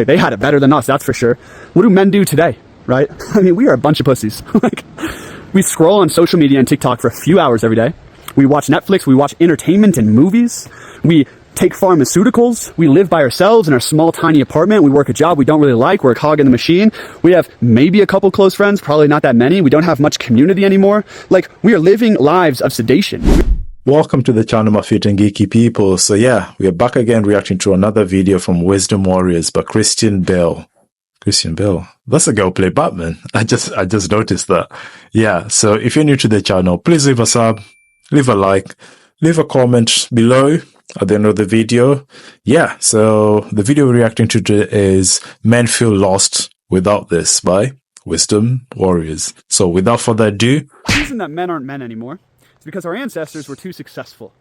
They had it better than us, that's for sure. What do men do today, right? I mean, we are a bunch of pussies. Like, we scroll on social media and TikTok for a few hours every day. We watch Netflix, we watch entertainment and movies. We take pharmaceuticals. We live by ourselves in our small, tiny apartment. We work a job we don't really like. We're a cog in the machine. We have maybe a couple close friends, probably not that many. We don't have much community anymore. Like, we are living lives of sedation. Welcome to the channel, my fit and geeky people. So yeah, we are back again reacting to another video from Wisdom Warriors by Christian Bale. Christian Bale. That's a girl play Batman. I just noticed that. Yeah, so if you're new to the channel, please leave a sub, leave a like, leave a comment below at the end of the video. Yeah, so the video we're reacting to today is Men Feel Lost Without This by Wisdom Warriors. So without further ado. The reason that men aren't men anymore is because our ancestors were too successful.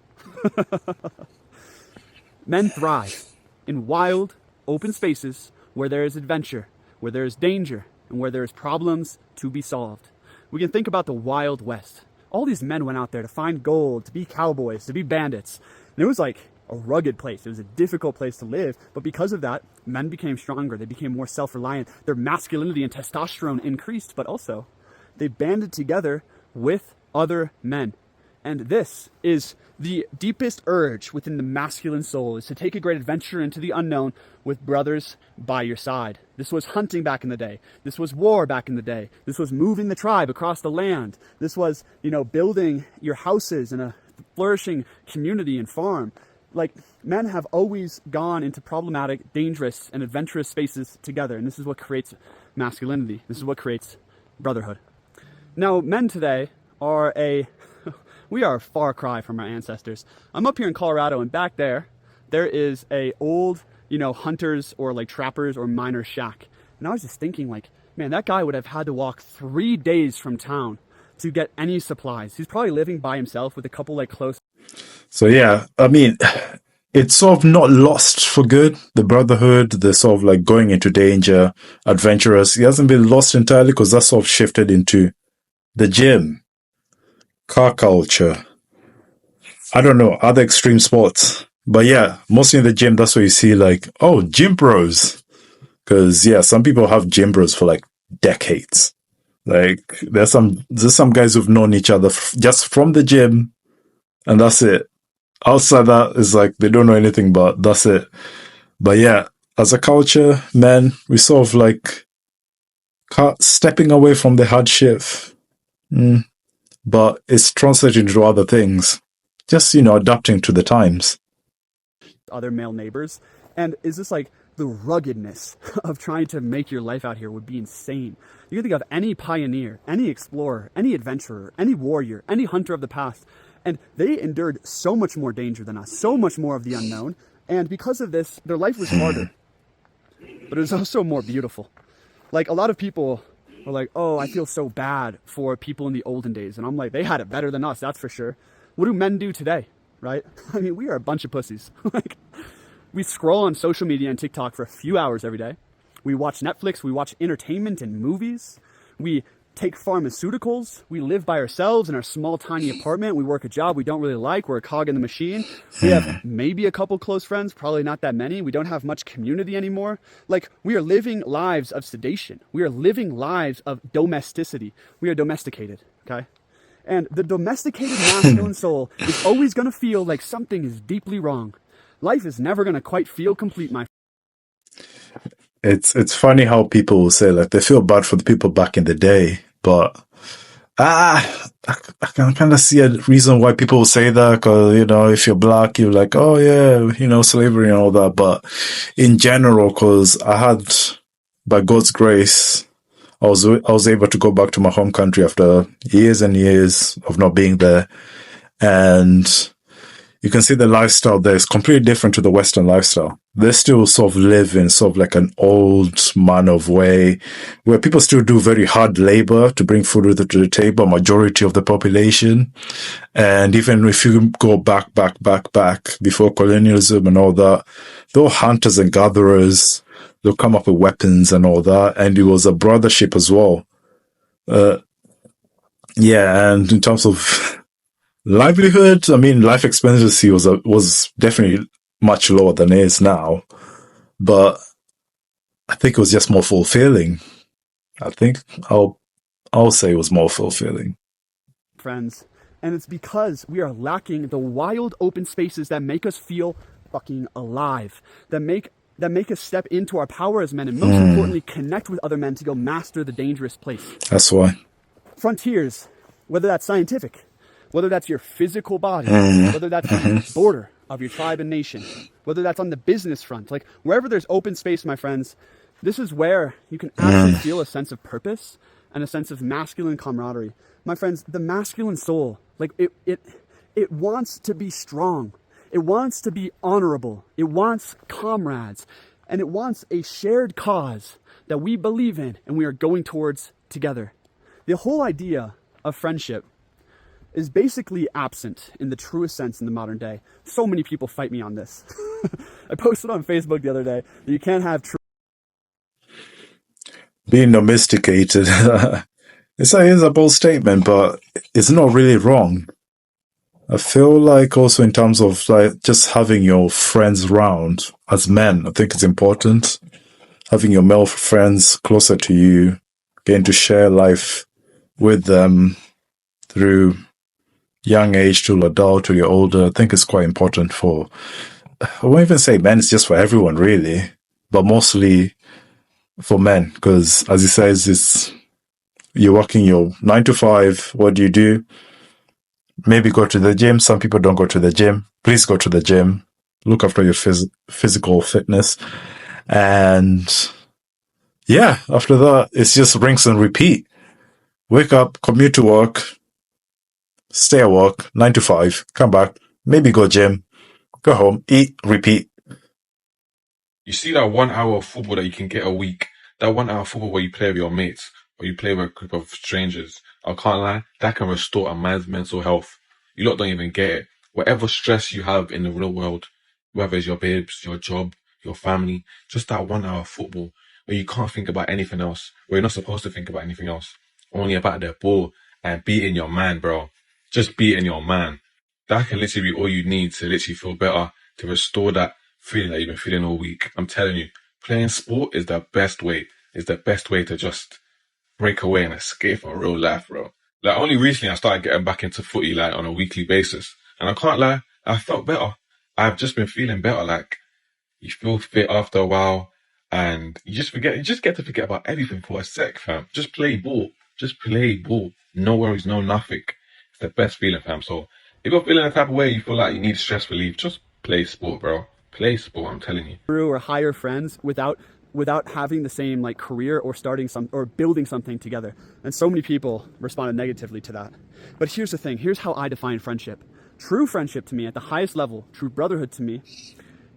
Men thrive in wild, open spaces where there is adventure, where there is danger, and where there is problems to be solved. We can think about the Wild West. All these men went out there to find gold, to be cowboys, to be bandits. And it was like a rugged place. It was a difficult place to live. But because of that, men became stronger. They became more self-reliant. Their masculinity and testosterone increased, but also they banded together with other men. And this is the deepest urge within the masculine soul, is to take a great adventure into the unknown with brothers by your side. This was hunting back in the day. This was war back in the day. This was moving the tribe across the land. This was, building your houses in a flourishing community and farm. Like, men have always gone into problematic, dangerous, and adventurous spaces together. And this is what creates masculinity. This is what creates brotherhood. Now, men today are we are a far cry from our ancestors. I'm up here in Colorado, and back there is a old, hunters or like trappers or miners shack. And I was just thinking, like, man, that guy would have had to walk 3 days from town to get any supplies. He's probably living by himself with a couple like close. So yeah, I mean, it's sort of not lost for good. The brotherhood, the sort of like going into danger, adventurous. He hasn't been lost entirely because that's sort of shifted into the gym, car culture, I don't know, other extreme sports. But yeah, mostly in the gym, that's where you see like, oh, gym bros. Because yeah, some people have gym bros for like decades. Like there's some guys who've known each other just from the gym, and that's it. Outside that is like they don't know anything, but that's it. But yeah, as a culture, man, we sort of like stepping away from the hardship. But it's translated into other things. Just, adapting to the times. Other male neighbors. And is this like the ruggedness of trying to make your life out here would be insane. You can think of any pioneer, any explorer, any adventurer, any warrior, any hunter of the past, and they endured so much more danger than us, so much more of the unknown. And because of this, their life was harder, but it was also more beautiful. Like, a lot of people are like, oh, I feel so bad for people in the olden days. And I'm like, they had it better than us, that's for sure. What do men do today, right? I mean, we are a bunch of pussies. Like, we scroll on social media and TikTok for a few hours every day. We watch Netflix, we watch entertainment and movies. We take pharmaceuticals. We live by ourselves in our small, tiny apartment. We work a job we don't really like. We're a cog in the machine. We have maybe a couple close friends, probably not that many. We don't have much community anymore. Like, we are living lives of sedation. We are living lives of domesticity. We are domesticated, okay? And the domesticated masculine soul is always going to feel like something is deeply wrong. Life is never going to quite feel complete, my friend. It's funny how people will say like they feel bad for the people back in the day, but I can kind of see a reason why people will say that, because if you're black, you're like, oh yeah, slavery and all that. But in general, because I had, by God's grace, I was able to go back to my home country after years and years of not being there, and you can see the lifestyle there is completely different to the Western lifestyle. They still sort of live in sort of like an old manner of way where people still do very hard labor to bring food to the table, majority of the population. And even if you go back before colonialism and all that, they were hunters and gatherers. They'll come up with weapons and all that. And it was a brothership as well. Yeah, and in terms of livelihood, I mean, life expectancy was definitely much lower than it is now. But think it was just more fulfilling. I think I'll say it was more fulfilling. Friends. And it's because we are lacking the wild open spaces that make us feel fucking alive, that make us step into our power as men, and most importantly, connect with other men to go master the dangerous place. That's why. Frontiers, whether that's scientific, whether that's your physical body, whether that's the border of your tribe and nation, whether that's on the business front, like wherever there's open space, my friends, this is where you can actually feel a sense of purpose and a sense of masculine camaraderie. My friends, the masculine soul, like it wants to be strong. It wants to be honorable. It wants comrades. And it wants a shared cause that we believe in and we are going towards together. The whole idea of friendship is basically absent in the truest sense in the modern day. So many people fight me on this. I posted on Facebook the other day that you can't have true. Being domesticated. It's a bold statement, but it's not really wrong. I feel like also in terms of like just having your friends around as men, I think it's important. Having your male friends closer to you, getting to share life with them through young age to adult to you're older, I think it's quite important for, I won't even say men, it's just for everyone really, but mostly for men, because as he says, you're working your 9 to 5, what do? Maybe go to the gym. Some people don't go to the gym. Please go to the gym. Look after your physical fitness. And yeah, after that, it's just rinse and repeat. Wake up, commute to work, stay at work, 9 to 5, come back, maybe go gym, go home, eat, repeat. You see that 1 hour of football that you can get a week, that 1 hour of football where you play with your mates, or you play with a group of strangers, I can't lie, that can restore a man's mental health. You lot don't even get it. Whatever stress you have in the real world, whether it's your babes, your job, your family, just that 1 hour of football where you can't think about anything else, where you're not supposed to think about anything else, only about the ball and beating your man, bro. Just beating your man. That can literally be all you need to literally feel better, to restore that feeling that you've been feeling all week. I'm telling you, playing sport is the best way. It's the best way to just break away and escape from real life, bro. Like, only recently I started getting back into footy, like, on a weekly basis. And I can't lie, I felt better. I've just been feeling better. Like, you feel fit after a while, and you just get to forget about everything for a sec, fam. Just play ball. Just play ball. No worries, no nothing. It's the best feeling, fam. So, if you're feeling the type of way you feel like you need stress relief, just play sport, bro. Play sport, I'm telling you. Through or hire friends without having the same like career or building something together. And so many people responded negatively to that. But here's the thing. Here's how I define friendship. True friendship to me at the highest level, true brotherhood to me,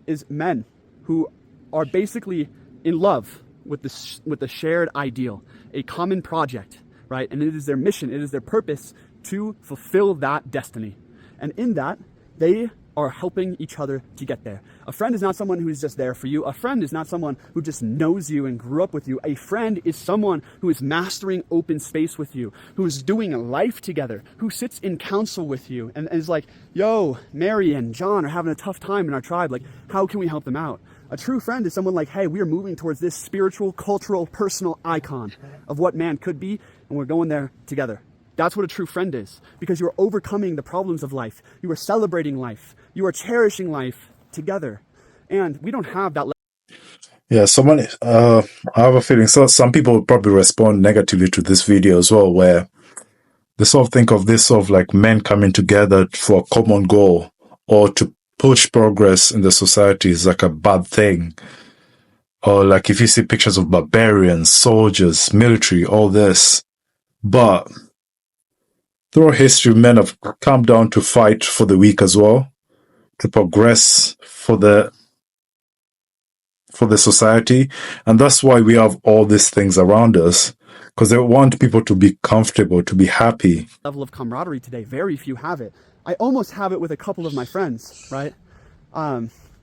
is men who are basically in love with the shared ideal, a common project, right? And it is their mission, it is their purpose to fulfill that destiny. And in that, they are helping each other to get there. A friend is not someone who is just there for you. A friend is not someone who just knows you and grew up with you. A friend is someone who is mastering open space with you, who is doing life together, who sits in council with you and is like, yo, Mary and John are having a tough time in our tribe. Like, how can we help them out? A true friend is someone like, hey, we are moving towards this spiritual, cultural, personal icon of what man could be, and we're going there together. That's what a true friend is, because you are overcoming the problems of life. You are celebrating life. You are cherishing life together. And we don't have that. Yeah, I have a feeling some people will probably respond negatively to this video as well, where they sort of think of this sort of like men coming together for a common goal or to push progress in the society is like a bad thing. Or like if you see pictures of barbarians, soldiers, military, all this. But throughout history, men have come down to fight for the weak as well, to progress for the society. And that's why we have all these things around us, because they want people to be comfortable, to be happy. Level of camaraderie today, very few have it. I almost have it with a couple of my friends, right?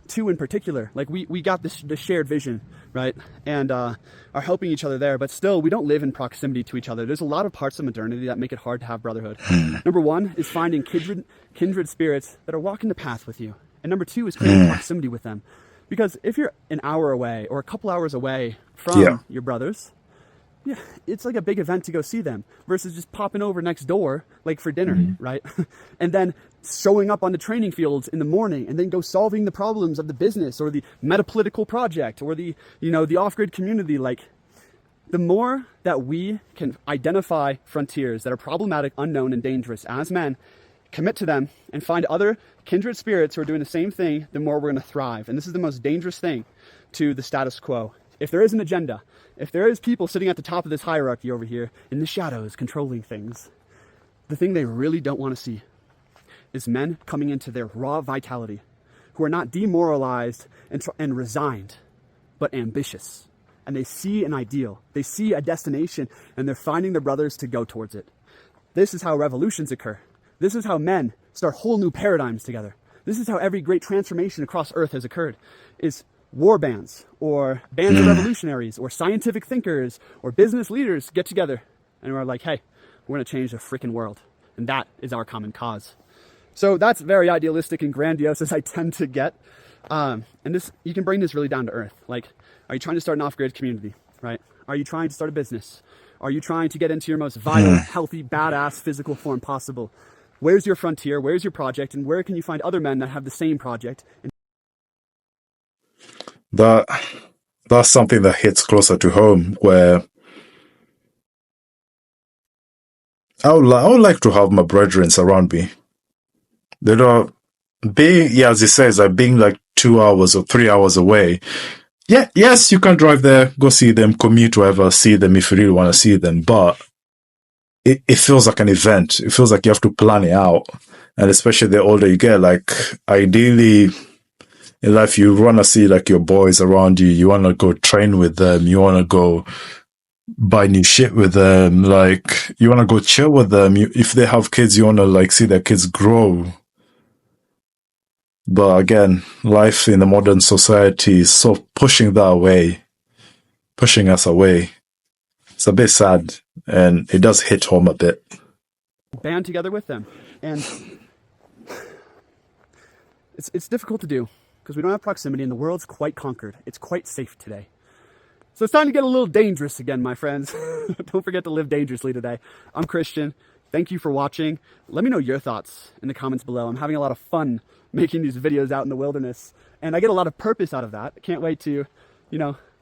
Two in particular. Like we got this shared vision, right? And are helping each other there, but still we don't live in proximity to each other. There's a lot of parts of modernity that make it hard to have brotherhood. Number one is finding kindred spirits that are walking the path with you. And number two is creating proximity with them. Because if you're an hour away or a couple hours away from Yeah. your brothers, yeah, it's like a big event to go see them versus just popping over next door, like for dinner, right? And then showing up on the training fields in the morning and then go solving the problems of the business or the metapolitical project or the, the off-grid community. Like, the more that we can identify frontiers that are problematic, unknown, and dangerous as men, commit to them, and find other kindred spirits who are doing the same thing, the more we're going to thrive. And this is the most dangerous thing to the status quo. If there is an agenda, if there is people sitting at the top of this hierarchy over here in the shadows controlling things, the thing they really don't want to see is men coming into their raw vitality, who are not demoralized and resigned, but ambitious. And they see an ideal, they see a destination, and they're finding their brothers to go towards it. This is how revolutions occur. This is how men start whole new paradigms together. This is how every great transformation across Earth has occurred, is war bands or bands of revolutionaries or scientific thinkers or business leaders get together and we're like, hey, we're going to change the freaking world. And that is our common cause. So that's very idealistic and grandiose as I tend to get. And this, you can bring this really down to earth. Like, are you trying to start an off-grid community, right? Are you trying to start a business? Are you trying to get into your most vital, healthy, badass physical form possible? Where's your frontier? Where's your project? And where can you find other men that have the same project? And that's something that hits closer to home, where I would like to have my brethren around me. They don't being, yeah, as he says, like being like 2 hours or 3 hours away. Yeah, yes, you can drive there, go see them, commute, wherever, see them if you really want to see them, but it feels like an event. It feels like you have to plan it out. And especially the older you get, like ideally in life, you want to see like your boys around you. You want to go train with them. You want to go buy new shit with them. Like, you want to go chill with them. If they have kids, you want to like see their kids grow. But again, life in the modern society is so pushing that away, pushing us away. It's a bit sad, and it does hit home a bit. band together with them. And it's difficult to do because we don't have proximity and the world's quite conquered. It's quite safe today. So it's time to get a little dangerous again, my friends. Don't forget to live dangerously today. I'm Christian. Thank you for watching. Let me know your thoughts in the comments below. I'm having a lot of fun making these videos out in the wilderness, and I get a lot of purpose out of that. I can't wait to,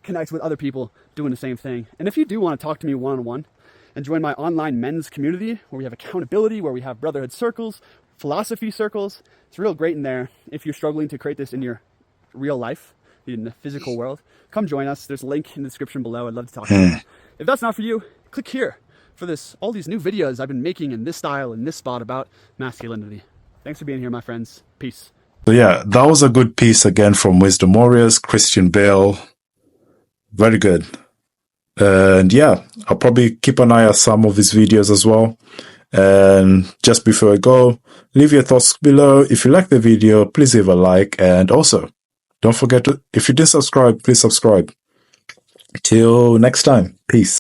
connect with other people doing the same thing. And if you do want to talk to me one-on-one and join my online men's community where we have accountability, where we have brotherhood circles, philosophy circles, it's real great in there. If you're struggling to create this in your real life, in the physical world, come join us. There's a link in the description below. I'd love to talk to you. If that's not for you, click here for all these new videos I've been making in this style, in this spot about masculinity. Thanks for being here, my friends. Peace. So yeah, that was a good piece again from Wisdom Warriors, Christian Bale. Very good. And yeah, I'll probably keep an eye on some of his videos as well. And just before I go, leave your thoughts below. If you like the video, please leave a like. And also, don't forget to, if you didn't subscribe, please subscribe. Till next time. Peace.